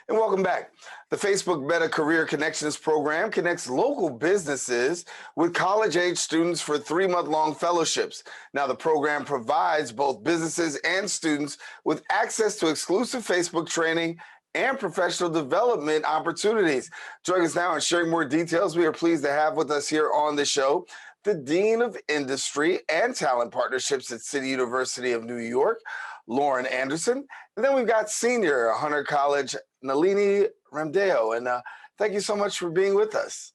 And welcome back. The Facebook Meta Career Connections program connects local businesses with college-age students for 3-month-long fellowships. Now, the program provides both businesses and students with access to exclusive Facebook training and professional development opportunities. Joining us now and sharing more details, we are pleased to have with us here on the show the Dean of Industry and Talent Partnerships at City University of New York, Lauren Anderson. And then we've got Senior Hunter College, Nalini Ramdeo. And thank you so much for being with us.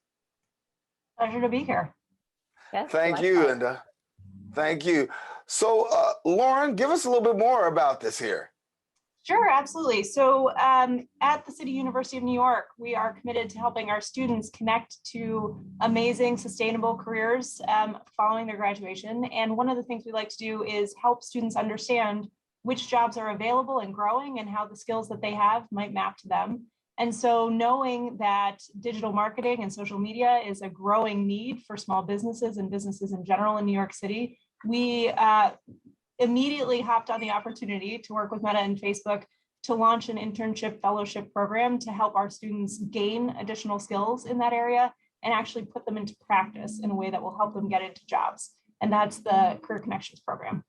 Pleasure to be here. Yes, thank you. And thank you. So, Lauren, give us a little bit more about this here. Sure, absolutely. So at the City University of New York, we are committed to helping our students connect to amazing, sustainable careers following their graduation. And one of the things we like to do is help students understand which jobs are available and growing and how the skills that they have might map to them. And so knowing that digital marketing and social media is a growing need for small businesses and businesses in general in New York City, we immediately hopped on the opportunity to work with Meta and Facebook to launch an internship fellowship program to help our students gain additional skills in that area and actually put them into practice in a way that will help them get into jobs. And that's the Career Connections program.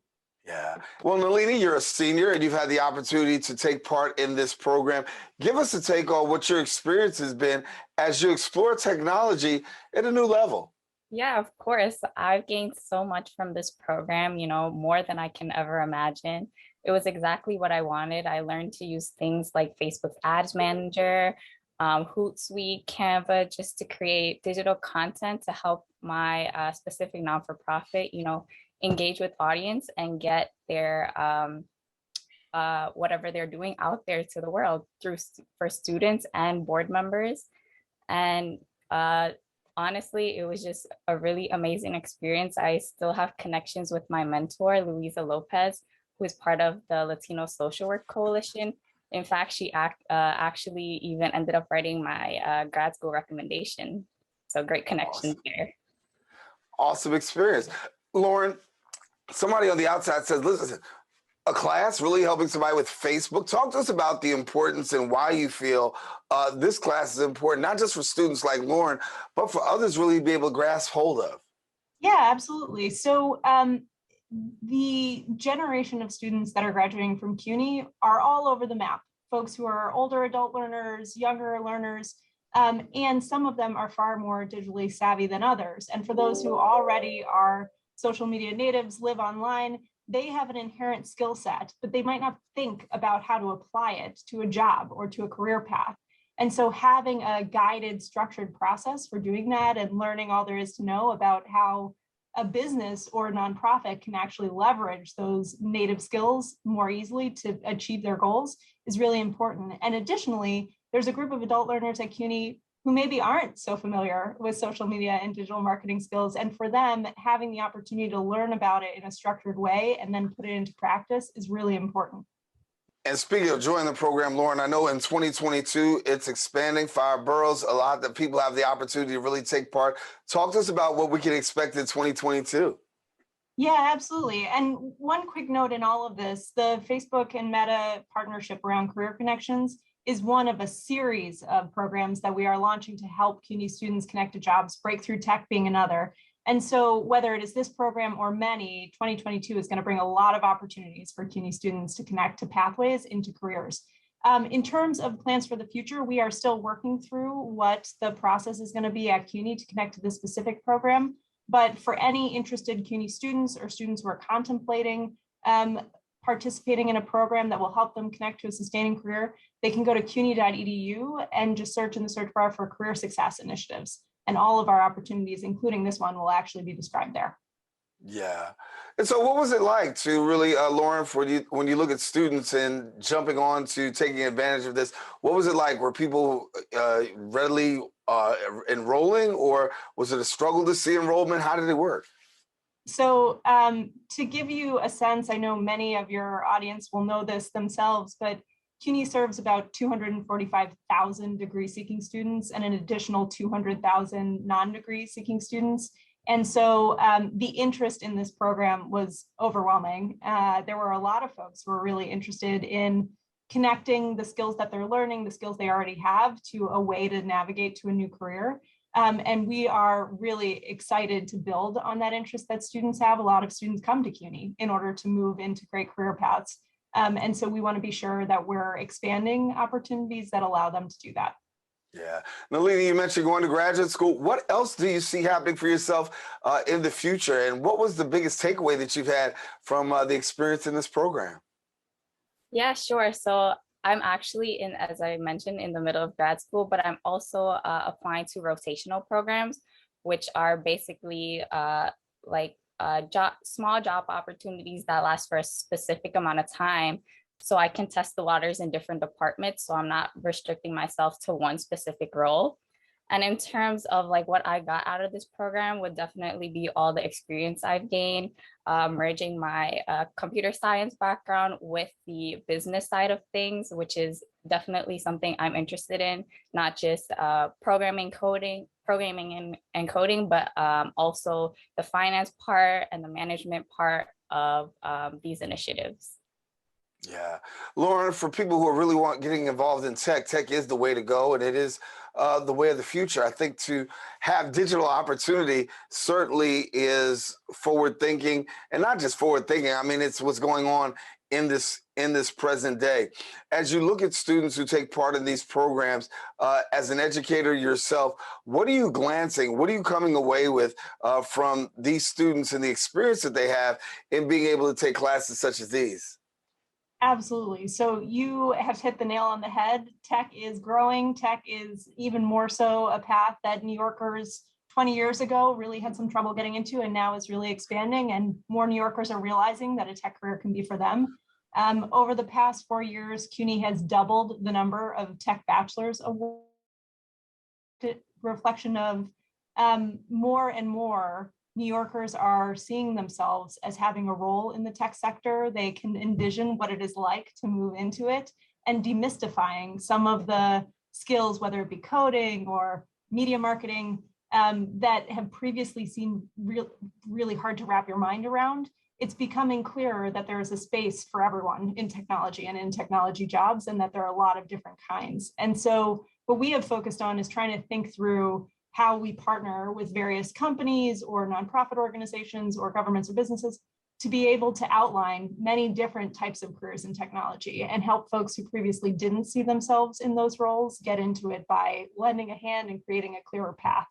Yeah. Well, Nalini, you're a senior and you've had the opportunity to take part in this program. Give us a take on what your experience has been as you explore technology at a new level. Yeah, of course. I've gained so much from this program, more than I can ever imagine. It was exactly what I wanted. I learned to use things like Facebook Ads Manager, Hootsuite, Canva, just to create digital content to help my specific non-for-profit, engage with audience and get their whatever they're doing out there to the world for students and board members. And honestly, it was just a really amazing experience. I still have connections with my mentor, Luisa Lopez, who is part of the Latino Social Work Coalition. In fact, she actually even ended up writing my grad school recommendation. So great connections there. Awesome experience. Lauren, somebody on the outside says, listen, a class really helping somebody with Facebook. Talk to us about the importance and why you feel this class is important, not just for students like Lauren, but for others really be able to grasp hold of. Yeah, absolutely. So the generation of students that are graduating from CUNY are all over the map. Folks who are older adult learners, younger learners, and some of them are far more digitally savvy than others. And for those who already are social media natives, live online, they have an inherent skill set, but they might not think about how to apply it to a job or to a career path. And so having a guided, structured process for doing that and learning all there is to know about how a business or a nonprofit can actually leverage those native skills more easily to achieve their goals is really important. And additionally, there's a group of adult learners at CUNY who maybe aren't so familiar with social media and digital marketing skills. And for them, having the opportunity to learn about it in a structured way and then put it into practice is really important. And speaking of joining the program, Lauren, I know in 2022, it's expanding 5 boroughs, a lot that people have the opportunity to really take part. Talk to us about what we can expect in 2022. Yeah, absolutely. And one quick note in all of this, the Facebook and Meta partnership around Career Connections is one of a series of programs that we are launching to help CUNY students connect to jobs, Breakthrough Tech being another. And so whether it is this program or many, 2022 is going to bring a lot of opportunities for CUNY students to connect to pathways into careers. In terms of plans for the future, we are still working through what the process is going to be at CUNY to connect to this specific program. But for any interested CUNY students or students who are contemplating participating in a program that will help them connect to a sustaining career, they can go to cuny.edu and just search in the search bar for career success initiatives. And all of our opportunities, including this one, will actually be described there. Yeah. And so what was it like to really, Lauren, when you look at students and jumping on to taking advantage of this, what was it like? Were people readily enrolling, or was it a struggle to see enrollment? How did it work? So to give you a sense, I know many of your audience will know this themselves, but CUNY serves about 245,000 degree-seeking students and an additional 200,000 non-degree seeking students. And so the interest in this program was overwhelming. There were a lot of folks who were really interested in connecting the skills that they're learning, the skills they already have, to a way to navigate to a new career. And we are really excited to build on that interest that students have. A lot of students come to CUNY in order to move into great career paths. And so we want to be sure that we're expanding opportunities that allow them to do that. Yeah. Nalini, you mentioned going to graduate school. What else do you see happening for yourself in the future? And what was the biggest takeaway that you've had from the experience in this program? Yeah, sure. So I'm actually in, as I mentioned, in the middle of grad school, but I'm also applying to rotational programs, which are basically small job opportunities that last for a specific amount of time. So I can test the waters in different departments. So I'm not restricting myself to one specific role. And in terms of like what I got out of this program would definitely be all the experience I've gained, merging my computer science background with the business side of things, which is definitely something I'm interested in, not just programming and coding, but also the finance part and the management part of these initiatives. Yeah. Lauren, for people who are really getting involved in tech, tech is the way to go, and it is the way of the future. I think to have digital opportunity certainly is forward thinking, and not just forward thinking. I mean, it's what's going on in this present day. As you look at students who take part in these programs, as an educator yourself, what are you glancing? What are you coming away with from these students and the experience that they have in being able to take classes such as these? Absolutely. So you have hit the nail on the head. Tech is growing. Tech is even more so a path that New Yorkers 20 years ago really had some trouble getting into, and now is really expanding, and more New Yorkers are realizing that a tech career can be for them. Over the past 4 years, CUNY has doubled the number of tech bachelor's awards, reflection of more and more New Yorkers are seeing themselves as having a role in the tech sector. They can envision what it is like to move into it, and demystifying some of the skills, whether it be coding or media marketing, that have previously seemed really hard to wrap your mind around. It's becoming clearer that there is a space for everyone in technology and in technology jobs, and that there are a lot of different kinds. And so what we have focused on is trying to think through how we partner with various companies or nonprofit organizations or governments or businesses to be able to outline many different types of careers in technology, and help folks who previously didn't see themselves in those roles get into it by lending a hand and creating a clearer path.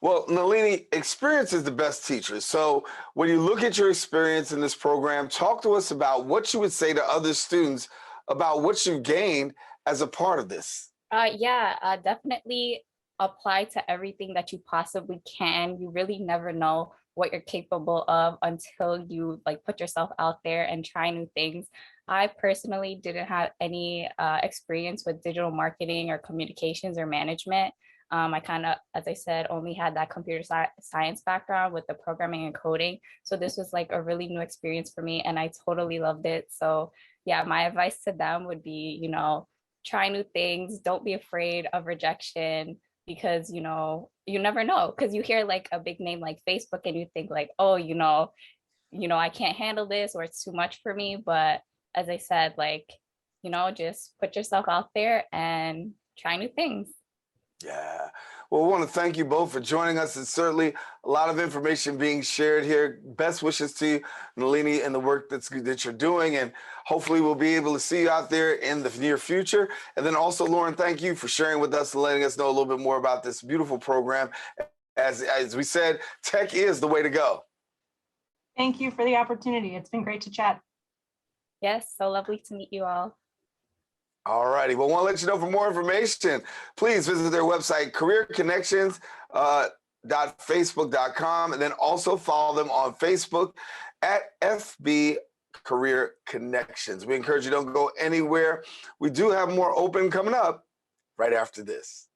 Well, Nalini, experience is the best teacher. So when you look at your experience in this program, talk to us about what you would say to other students about what you gained as a part of this. Definitely apply to everything that you possibly can. You really never know what you're capable of until you like put yourself out there and try new things. I personally didn't have any experience with digital marketing or communications or management. I kind of, as I said, only had that computer science background with the programming and coding. So this was like a really new experience for me, and I totally loved it. So yeah, my advice to them would be, try new things. Don't be afraid of rejection, because you never know, because you hear like a big name like Facebook and you think like, oh, I can't handle this, or it's too much for me. But as I said, like, just put yourself out there and try new things. Yeah. Well, we want to thank you both for joining us. It's certainly a lot of information being shared here. Best wishes to you, Nalini, and the work that you're doing. And hopefully we'll be able to see you out there in the near future. And then also, Lauren, thank you for sharing with us and letting us know a little bit more about this beautiful program. As we said, tech is the way to go. Thank you for the opportunity. It's been great to chat. Yes, so lovely to meet you all. All righty. Well, I want to let you know, for more information, please visit their website, careerconnections.facebook.com, and then also follow them on Facebook at FB Career Connections. We encourage you, don't go anywhere. We do have more open coming up right after this.